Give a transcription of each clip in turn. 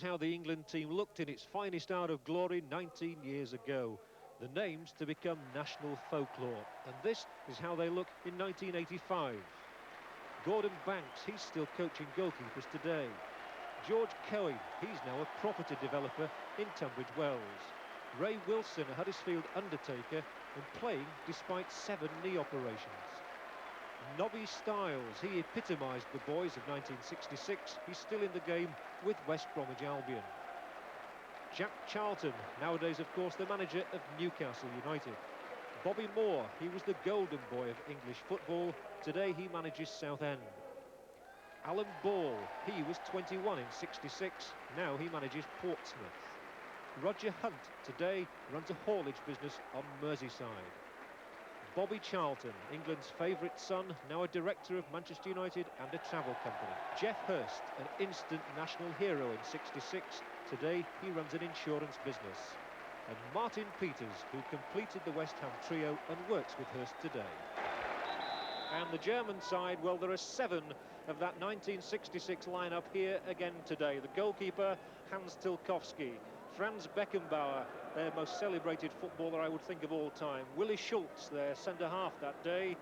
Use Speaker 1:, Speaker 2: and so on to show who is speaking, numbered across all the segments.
Speaker 1: How the England team looked in its finest hour of glory 19 years ago. The names to become national folklore. And this is how they look in 1985. Gordon Banks, he's still coaching goalkeepers today. George Cohen, he's now a property developer in Tunbridge Wells. Ray Wilson, a Huddersfield undertaker and playing despite 7 knee operations. Nobby Stiles, he epitomised the boys of 1966. He's still in the game with West Bromwich Albion. Jack Charlton, nowadays of course the manager of Newcastle United. Bobby Moore, he was the golden boy of English football. Today he manages Southend. Alan Ball, he was 21 in 66. Now he manages Portsmouth. Roger Hunt today runs a haulage business on Merseyside. Bobby Charlton, England's favourite son, now a director of Manchester United and a travel company. Geoff Hurst, an instant national hero in 66. Today he runs an insurance business. And Martin Peters, who completed the West Ham trio and works with Hurst today. And the German side, well, there are 7 of that 1966 lineup here again today. The goalkeeper, Hans Tilkowski. Franz Beckenbauer, their most celebrated footballer, I would think, of all time. Willy Schultz, their centre-half that day.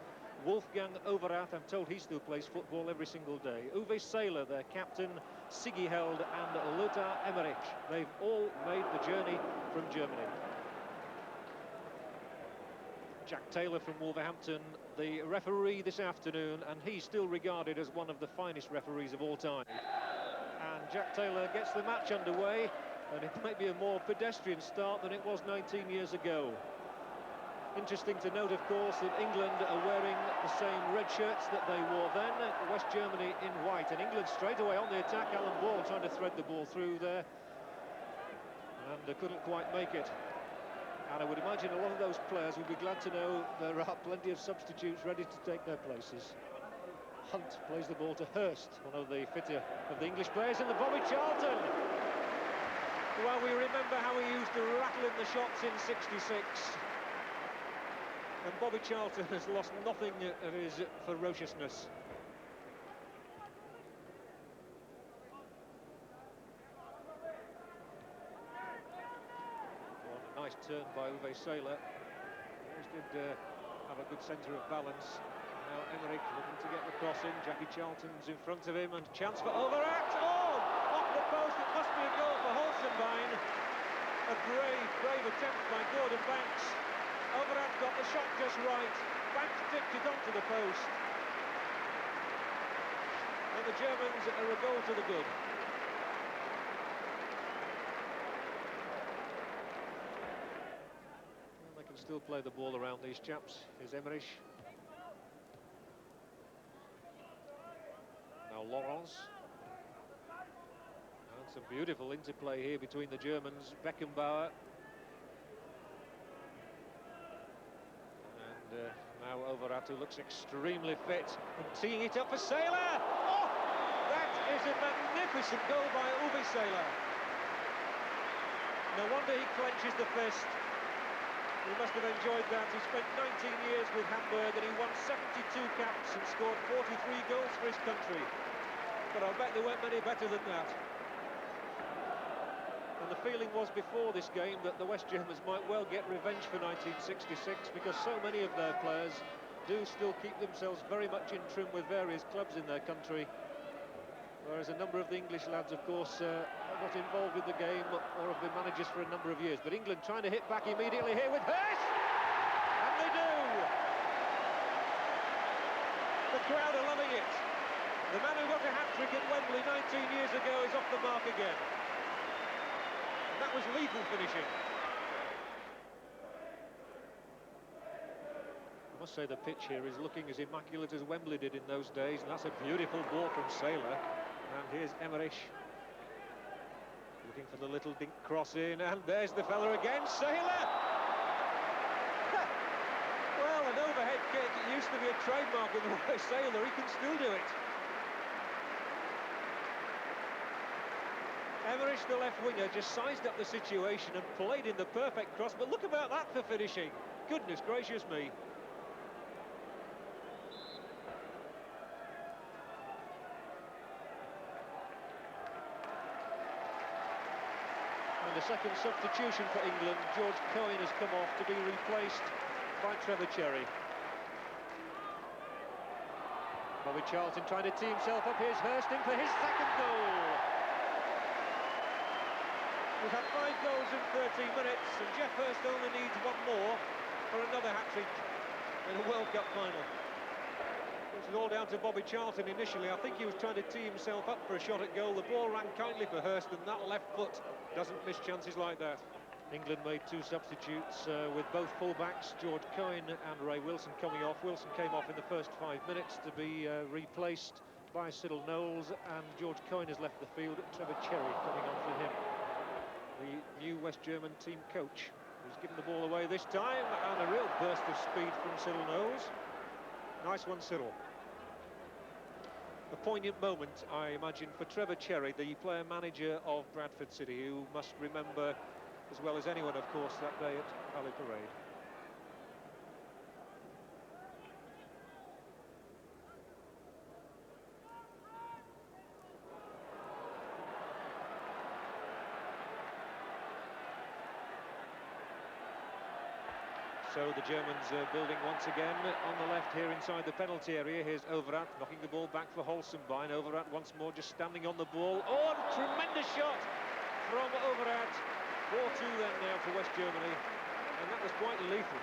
Speaker 1: Wolfgang Overath, I'm told he still plays football every single day. Uwe Seeler, their captain. Sigi Held and Lothar Emmerich. They've all made the journey from Germany. Jack Taylor from Wolverhampton, the referee this afternoon, and he's still regarded as one of the finest referees of all time. And Jack Taylor gets the match underway, and it might be a more pedestrian start than it was 19 years ago. Interesting to note, of course, that England are wearing the same red shirts that they wore then, West Germany in white, and England straight away on the attack. Alan Ball trying to thread the ball through there, and couldn't quite make it. And I would imagine a lot of those players will be glad to know there are plenty of substitutes ready to take their places. Hunt plays the ball to Hurst, one of the fitter of the English players, and the Bobby Charlton. Well, we remember how he used to rattle in the shots in 66. And Bobby Charlton has lost nothing of his ferociousness. Nice turn by Uwe Seeler. He did have a good centre of balance. Now Emmerich looking to get the cross in. Jackie Charlton's in front of him, and chance for Overath. Oh! Off the post, it must be a goal for Holzenbein. A brave attempt by Gordon Banks. Overath got the shot just right. Banks tipped it onto the post. And the Germans are a goal to the good. They can still play the ball around, these chaps. Here's Emmerich. Now Laurence. And some beautiful interplay here between the Germans. Beckenbauer. And now Overath, who looks extremely fit. And teeing it up for Seeler. Oh! That is a magnificent goal by Uwe Seeler. No wonder he clenches the fist. He must have enjoyed that. He spent 19 years with Hamburg and he won 72 caps and scored 43 goals for his country. But I bet there weren't many better than that. And the feeling was before this game that the West Germans might well get revenge for 1966, because so many of their players do still keep themselves very much in trim with various clubs in their country. Whereas a number of the English lads, of course, are not involved with the game or have been managers for a number of years. But England trying to hit back immediately here with Hurst! And they do! The crowd are loving it. The man who got a hat-trick at Wembley 19 years ago is off the mark again. And that was lethal finishing. I must say the pitch here is looking as immaculate as Wembley did in those days, and that's a beautiful ball from Seeler. And here's Emmerich looking for the little dink cross in, and there's the fella again, Seeler! Well, an overhead kick, it used to be a trademark of the way Seeler, he can still do it. Emmerich, the left winger, just sized up the situation and played in the perfect cross, but look about that for finishing. Goodness gracious me. a second substitution for England. George Coyne has come off to be replaced by Trevor Cherry. Bobby Charlton trying to tee himself up. Here's Hurst in for his second goal. We've had 5 goals in 13 minutes, and Geoff Hurst only needs one more for another hat-trick in a World Cup final. This is all down to Bobby Charlton initially. I think he was trying to tee himself up for a shot at goal. The ball ran kindly for Hurst, and that left foot doesn't miss chances like that. England made 2 substitutes with both full-backs, George Coyne and Ray Wilson, coming off. Wilson came off in the first 5 minutes to be replaced by Cyril Knowles, and George Coyne has left the field. Trevor Cherry coming on for him, the new West German team coach. He's given the ball away this time, and a real burst of speed from Cyril Knowles. Nice one, Cyril. A poignant moment, I imagine, for Trevor Cherry, the player-manager of Bradford City, who must remember, as well as anyone, of course, that day at Valley Parade. So the Germans building once again on the left here inside the penalty area. Here's Overath knocking the ball back for Holzenbein. Overath once more just standing on the ball. Oh, tremendous shot from Overath. 4-2 then now for West Germany, and that was quite lethal.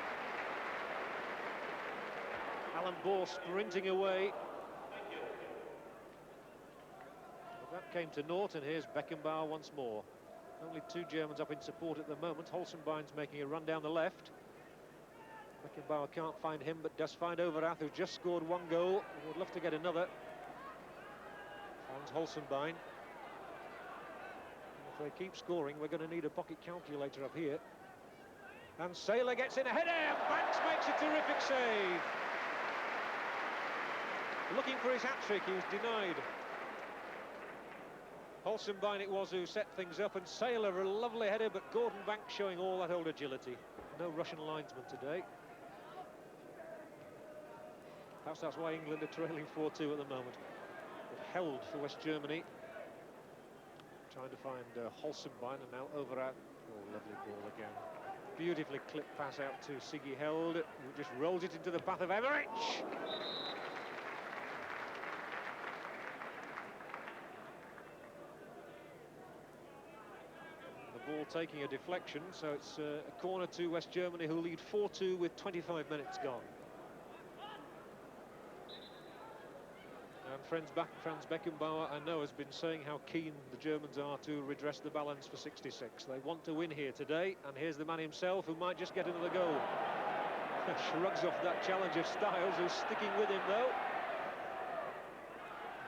Speaker 1: Alan Ball sprinting away. But that came to naught, and here's Beckenbauer once more. Only 2 Germans up in support at the moment. Holzenbein's making a run down the left. Beckenbauer can't find him, but does find Overath, who's just scored 1 goal. Would love to get another. Finds Holzenbein. If they keep scoring, we're going to need a pocket calculator up here. And Saylor gets in a header, and Banks makes a terrific save. Looking for his hat-trick, he was denied. Holzenbein it was who set things up, and Saylor a lovely header, but Gordon Banks showing all that old agility. No Russian linesman today. Perhaps that's why England are trailing 4-2 at the moment. But held for West Germany. Trying to find Holzenbein, and now Overath. Oh, lovely ball again. Beautifully clipped pass out to Sigi Held, who just rolls it into the path of Emmerich. The ball taking a deflection, so it's a corner to West Germany, who lead 4-2 with 25 minutes gone. And Franz Beckenbauer, I know, has been saying how keen the Germans are to redress the balance for 66. They want to win here today, and here's the man himself, who might just get another goal. Shrugs off that challenge of Styles, who's sticking with him, though.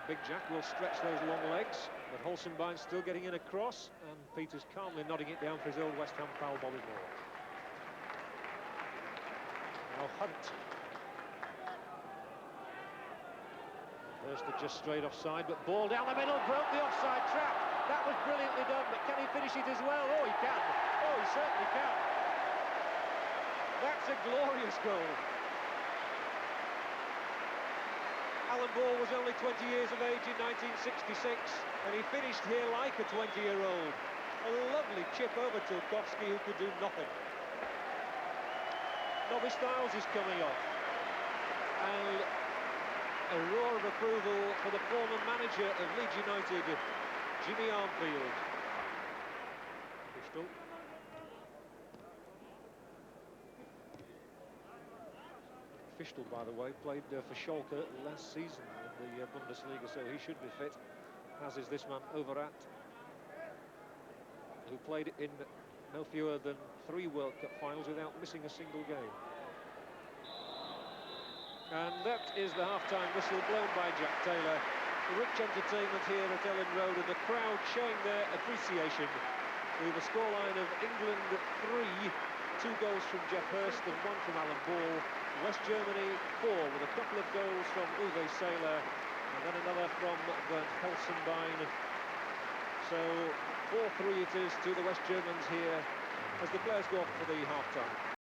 Speaker 1: Big Jack will stretch those long legs, but Holzenbein's still getting in a cross, and Peters calmly nodding it down for his old West Ham pal, Bobby Moore. Now Hunt. Hurst just straight offside, but ball down the middle, broke the offside trap. That was brilliantly done, but can he finish it as well? Oh, he can. Oh, he certainly can. That's a glorious goal. Alan Ball was only 20 years of age in 1966, and he finished here like a 20-year-old. A lovely chip over Tilkovsky, who could do nothing. Nobby Styles is coming off, and a roar of approval for the former manager of Leeds United, Jimmy Armfield. Fischl. Fischl, by the way, played for Schalke last season in the Bundesliga, so he should be fit, as is this man, Overath, who played in no fewer than 3 World Cup finals without missing a single game. And that is the half-time whistle blown by Jack Taylor. Rich entertainment here at Ellen Road, and the crowd showing their appreciation with a scoreline of England 3, 2 goals from Geoff Hurst and 1 from Alan Ball. West Germany 4, with a couple of goals from Uwe Saylor and then another from Bernd Holzenbein. So 4-3 it is to the West Germans here as the players go off for the half-time.